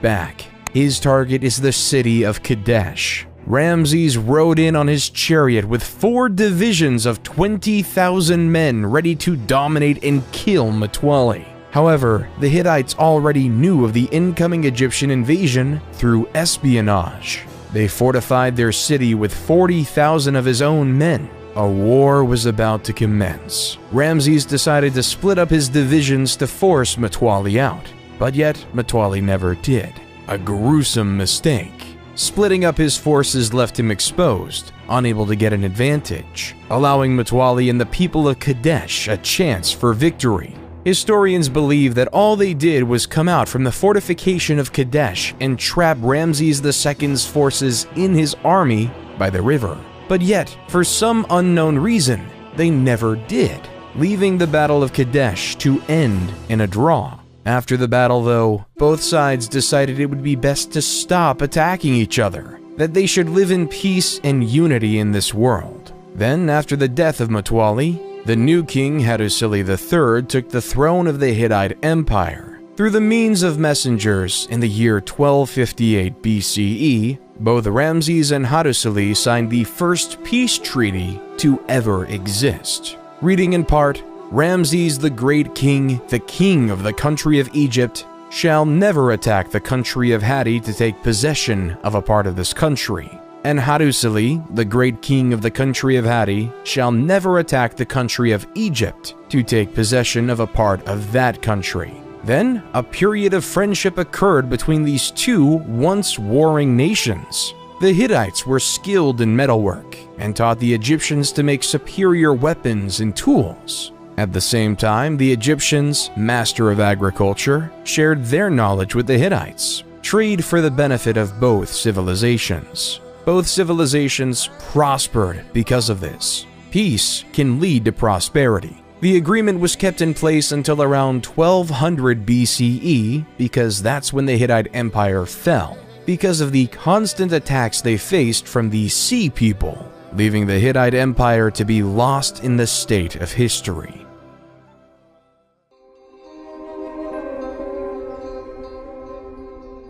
back. His target is the city of Kadesh. Ramses rode in on his chariot with 4 divisions of 20,000 men ready to dominate and kill Mutwalli. However, the Hittites already knew of the incoming Egyptian invasion through espionage. They fortified their city with 40,000 of his own men. A war was about to commence. Ramses decided to split up his divisions to force Mutwalli out, but yet Mutwalli never did. A gruesome mistake. Splitting up his forces left him exposed, unable to get an advantage, allowing Mutwalli and the people of Kadesh a chance for victory. Historians believe that all they did was come out from the fortification of Kadesh and trap Ramses II's forces in his army by the river. But yet, for some unknown reason, they never did, leaving the Battle of Kadesh to end in a draw. After the battle, though, both sides decided it would be best to stop attacking each other, that they should live in peace and unity in this world. Then, after the death of Mutwalli, the new king Hattusili III took the throne of the Hittite Empire. Through the means of messengers in the year 1258 BCE, both Ramses and Hattusili signed the first peace treaty to ever exist. Reading in part, Ramses the great king, the king of the country of Egypt, shall never attack the country of Hatti to take possession of a part of this country. And Hattusili, the great king of the country of Hatti, shall never attack the country of Egypt to take possession of a part of that country. Then, a period of friendship occurred between these two once warring nations. The Hittites were skilled in metalwork and taught the Egyptians to make superior weapons and tools. At the same time, the Egyptians, master of agriculture, shared their knowledge with the Hittites, trade for the benefit of both civilizations. Both civilizations prospered because of this. Peace can lead to prosperity. The agreement was kept in place until around 1200 BCE because that's when the Hittite Empire fell, because of the constant attacks they faced from the Sea People, leaving the Hittite Empire to be lost in the state of history.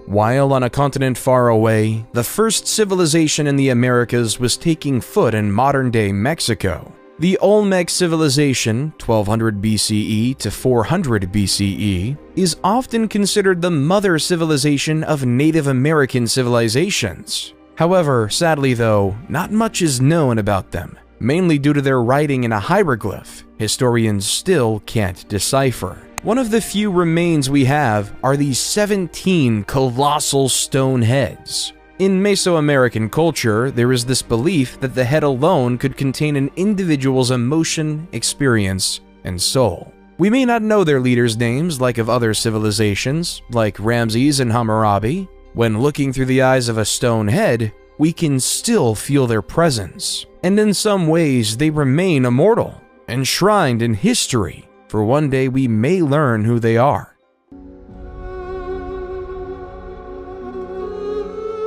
While on a continent far away, the first civilization in the Americas was taking foot in modern-day Mexico. The Olmec civilization, 1200 BCE to 400 BCE, is often considered the mother civilization of Native American civilizations. However, sadly though, not much is known about them, mainly due to their writing in a hieroglyph historians still can't decipher. One of the few remains we have are these 17 colossal stone heads. In Mesoamerican culture, there is this belief that the head alone could contain an individual's emotion, experience, and soul. We may not know their leaders' names like of other civilizations, like Ramses and Hammurabi. When looking through the eyes of a stone head, we can still feel their presence. And in some ways, they remain immortal, enshrined in history, for one day we may learn who they are.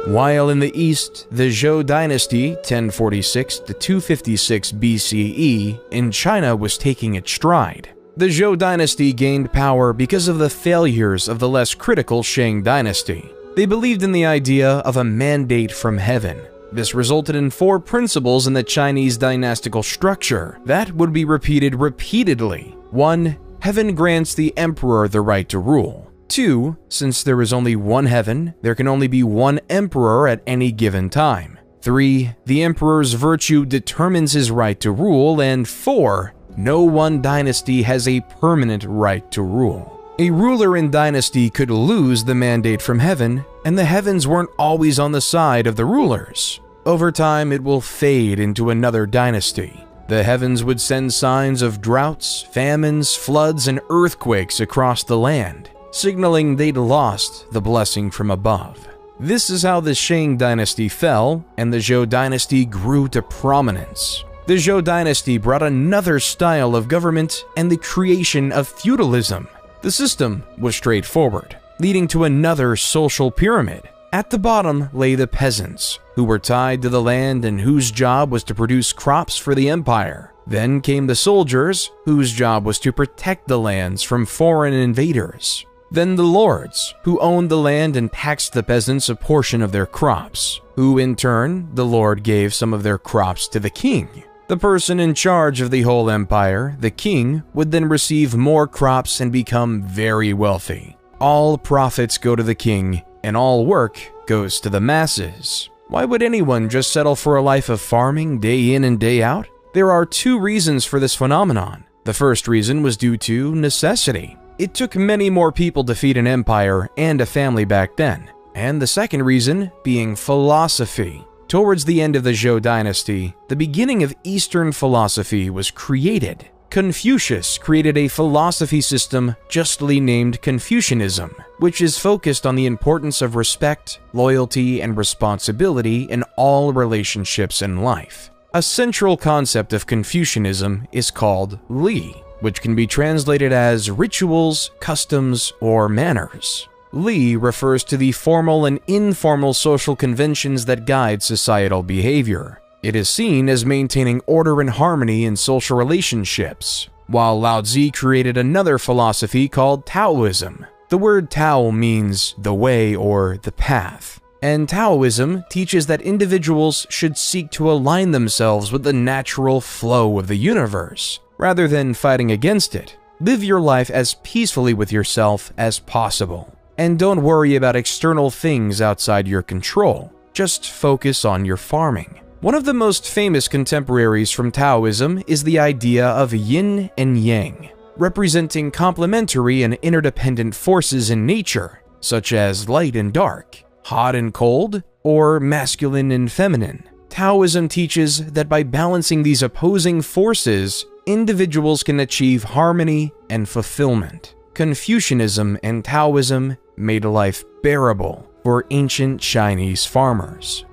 While in the east, the Zhou dynasty, 1046 to 256 BCE, in China was taking its stride. The Zhou dynasty gained power because of the failures of the less critical Shang dynasty. They believed in the idea of a mandate from heaven. This resulted in 4 principles in the Chinese dynastical structure that would be repeated repeatedly. 1. Heaven grants the emperor the right to rule. 2. Since there is only one heaven, there can only be one emperor at any given time. 3. The emperor's virtue determines his right to rule. And 4. No one dynasty has a permanent right to rule. A ruler in dynasty could lose the mandate from heaven, and the heavens weren't always on the side of the rulers. Over time, it will fade into another dynasty. The heavens would send signs of droughts, famines, floods, and earthquakes across the land, signaling they'd lost the blessing from above. This is how the Shang dynasty fell, and the Zhou dynasty grew to prominence. The Zhou dynasty brought another style of government and the creation of feudalism. The system was straightforward, leading to another social pyramid. At the bottom lay the peasants, who were tied to the land and whose job was to produce crops for the empire. Then came the soldiers, whose job was to protect the lands from foreign invaders. Then the lords, who owned the land and taxed the peasants a portion of their crops, who in turn, the lord gave some of their crops to the king. The person in charge of the whole empire, the king, would then receive more crops and become very wealthy. All profits go to the king, and all work goes to the masses. Why would anyone just settle for a life of farming day in and day out? There are two reasons for this phenomenon. The first reason was due to necessity. It took many more people to feed an empire and a family back then. And the second reason being philosophy. Towards the end of the Zhou dynasty, the beginning of Eastern philosophy was created. Confucius created a philosophy system justly named Confucianism, which is focused on the importance of respect, loyalty, and responsibility in all relationships in life. A central concept of Confucianism is called Li, which can be translated as rituals, customs, or manners. Li refers to the formal and informal social conventions that guide societal behavior. It is seen as maintaining order and harmony in social relationships, while Lao Tzu created another philosophy called Taoism. The word Tao means the way or the path, and Taoism teaches that individuals should seek to align themselves with the natural flow of the universe, rather than fighting against it. Live your life as peacefully with yourself as possible, and don't worry about external things outside your control. Just focus on your farming. One of the most famous contemporaries from Taoism is the idea of yin and yang, representing complementary and interdependent forces in nature, such as light and dark, hot and cold, or masculine and feminine. Taoism teaches that by balancing these opposing forces, individuals can achieve harmony and fulfillment. Confucianism and Taoism made life bearable for ancient Chinese farmers.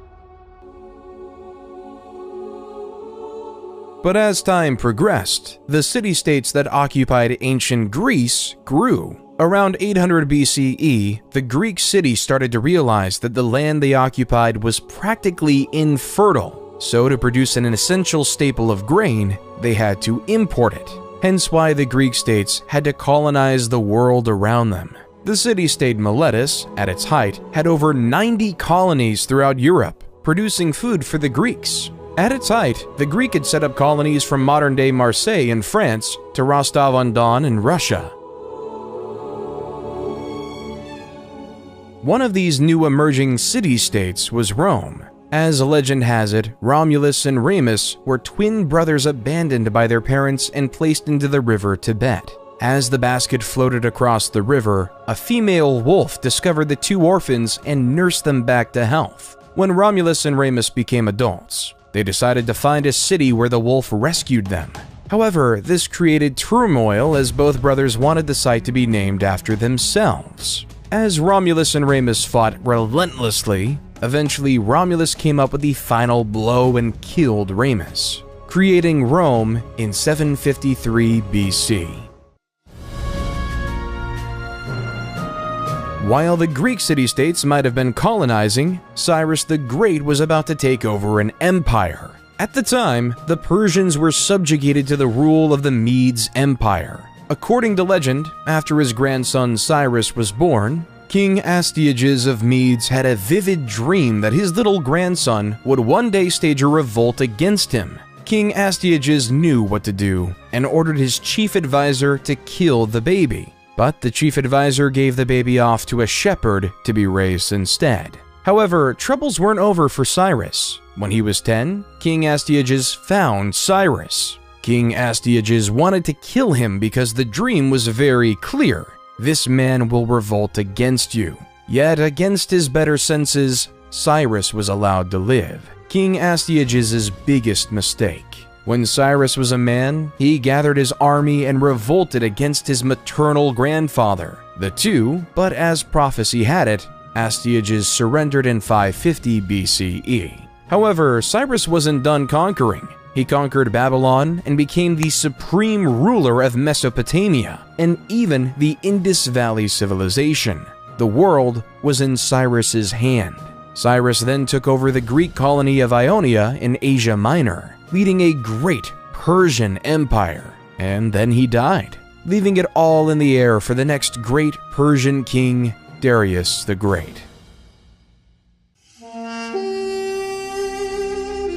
But as time progressed, the city-states that occupied ancient Greece grew. Around 800 BCE, the Greek city started to realize that the land they occupied was practically infertile, so to produce an essential staple of grain, they had to import it. Hence why the Greek states had to colonize the world around them. The city-state Miletus, at its height, had over 90 colonies throughout Europe, producing food for the Greeks. At its height, the Greek had set up colonies from modern-day Marseille in France to Rostov-on-Don in Russia. One of these new emerging city-states was Rome. As legend has it, Romulus and Remus were twin brothers abandoned by their parents and placed into the river Tibet. As the basket floated across the river, a female wolf discovered the two orphans and nursed them back to health. When Romulus and Remus became adults, they decided to find a city where the wolf rescued them. However, this created turmoil as both brothers wanted the site to be named after themselves. As Romulus and Remus fought relentlessly, eventually Romulus came up with the final blow and killed Remus, creating Rome in 753 BC. While the Greek city-states might have been colonizing, Cyrus the Great was about to take over an empire. At the time, the Persians were subjugated to the rule of the Medes Empire. According to legend, after his grandson Cyrus was born, King Astyages of Medes had a vivid dream that his little grandson would one day stage a revolt against him. King Astyages knew what to do and ordered his chief advisor to kill the baby. But the chief advisor gave the baby off to a shepherd to be raised instead. However, troubles weren't over for Cyrus. When he was 10, King Astyages found Cyrus. King Astyages wanted to kill him because the dream was very clear. This man will revolt against you. Yet, against his better senses, Cyrus was allowed to live. King Astyages' biggest mistake. When Cyrus was a man, he gathered his army and revolted against his maternal grandfather. The two, but as prophecy had it, Astyages surrendered in 550 BCE. However, Cyrus wasn't done conquering. He conquered Babylon and became the supreme ruler of Mesopotamia and even the Indus Valley civilization. The world was in Cyrus's hand. Cyrus then took over the Greek colony of Ionia in Asia Minor, leading a great Persian empire, and then he died. leaving it all in the air for the next great Persian king, Darius the Great.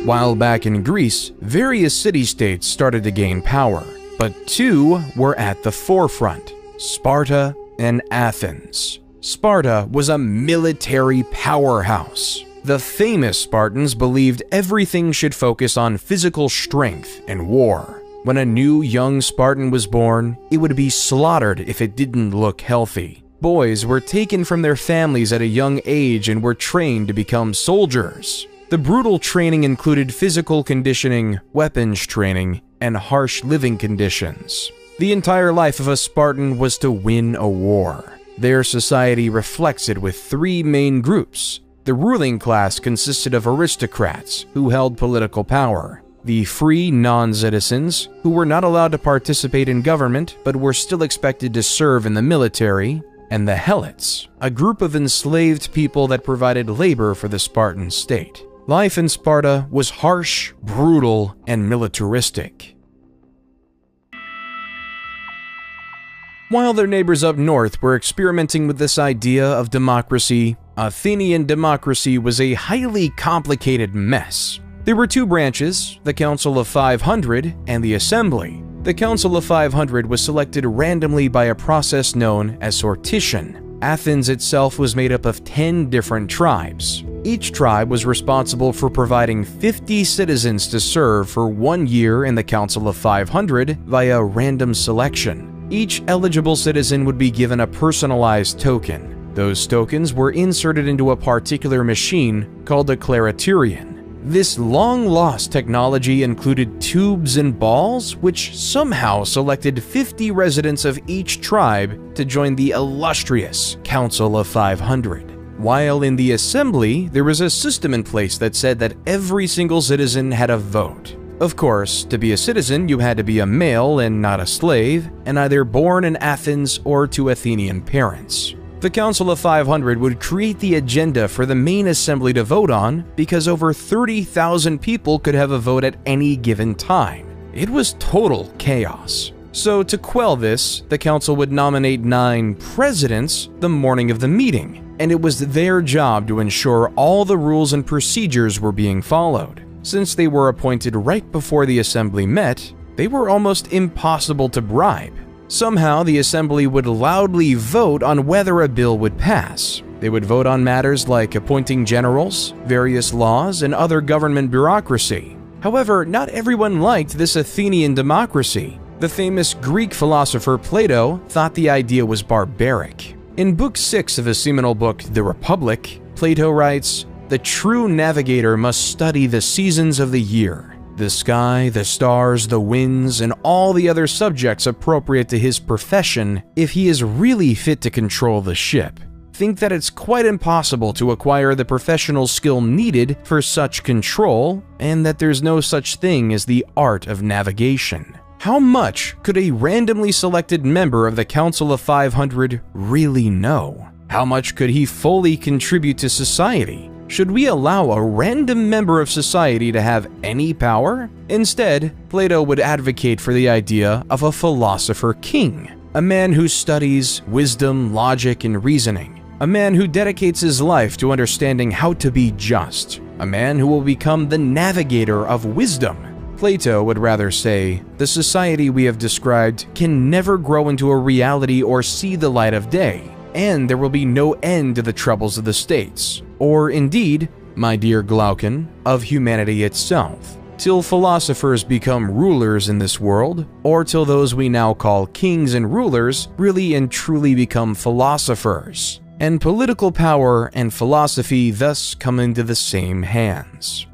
While back in Greece, various city-states started to gain power, but two were at the forefront: Sparta and Athens. Sparta was a military powerhouse. The famous Spartans believed everything should focus on physical strength and war. When a new young Spartan was born, it would be slaughtered if it didn't look healthy. Boys were taken from their families at a young age and were trained to become soldiers. The brutal training included physical conditioning, weapons training, and harsh living conditions. The entire life of a Spartan was to win a war. Their society reflects it with three main groups. The ruling class consisted of aristocrats who held political power, the free non-citizens who were not allowed to participate in government but were still expected to serve in the military, and the helots, a group of enslaved people that provided labor for the Spartan state. Life in Sparta was harsh, brutal, and militaristic. While their neighbors up north were experimenting with this idea of democracy, Athenian democracy was a highly complicated mess. There were two branches, the Council of 500 and the Assembly. The Council of 500 was selected randomly by a process known as sortition. Athens itself was made up of 10 different tribes. Each tribe was responsible for providing 50 citizens to serve for 1 year in the Council of 500 via random selection. Each eligible citizen would be given a personalized token. Those tokens were inserted into a particular machine called a clariturion. This long-lost technology included tubes and balls, which somehow selected 50 residents of each tribe to join the illustrious Council of 500. While in the Assembly, there was a system in place that said that every single citizen had a vote. Of course, to be a citizen, you had to be a male and not a slave, and either born in Athens or to Athenian parents. The Council of 500 would create the agenda for the main assembly to vote on because over 30,000 people could have a vote at any given time. It was total chaos. So to quell this, the council would nominate 9 presidents the morning of the meeting, and it was their job to ensure all the rules and procedures were being followed. Since they were appointed right before the assembly met, they were almost impossible to bribe. Somehow, the assembly would loudly vote on whether a bill would pass. They would vote on matters like appointing generals, various laws, and other government bureaucracy. However, not everyone liked this Athenian democracy. The famous Greek philosopher Plato thought the idea was barbaric. In Book 6 of his seminal book, The Republic, Plato writes, "The true navigator must study the seasons of the year, the sky, the stars, the winds, and all the other subjects appropriate to his profession if he is really fit to control the ship. Think that it's quite impossible to acquire the professional skill needed for such control, and that there's no such thing as the art of navigation." How much could a randomly selected member of the Council of 500 really know? How much could he fully contribute to society? Should we allow a random member of society to have any power? Instead, Plato would advocate for the idea of a philosopher king, a man who studies wisdom, logic, and reasoning, a man who dedicates his life to understanding how to be just, a man who will become the navigator of wisdom. Plato would rather say, the society we have described can never grow into a reality or see the light of day, and there will be no end to the troubles of the states, or indeed, my dear Glaucon, of humanity itself, till philosophers become rulers in this world, or till those we now call kings and rulers really and truly become philosophers, and political power and philosophy thus come into the same hands.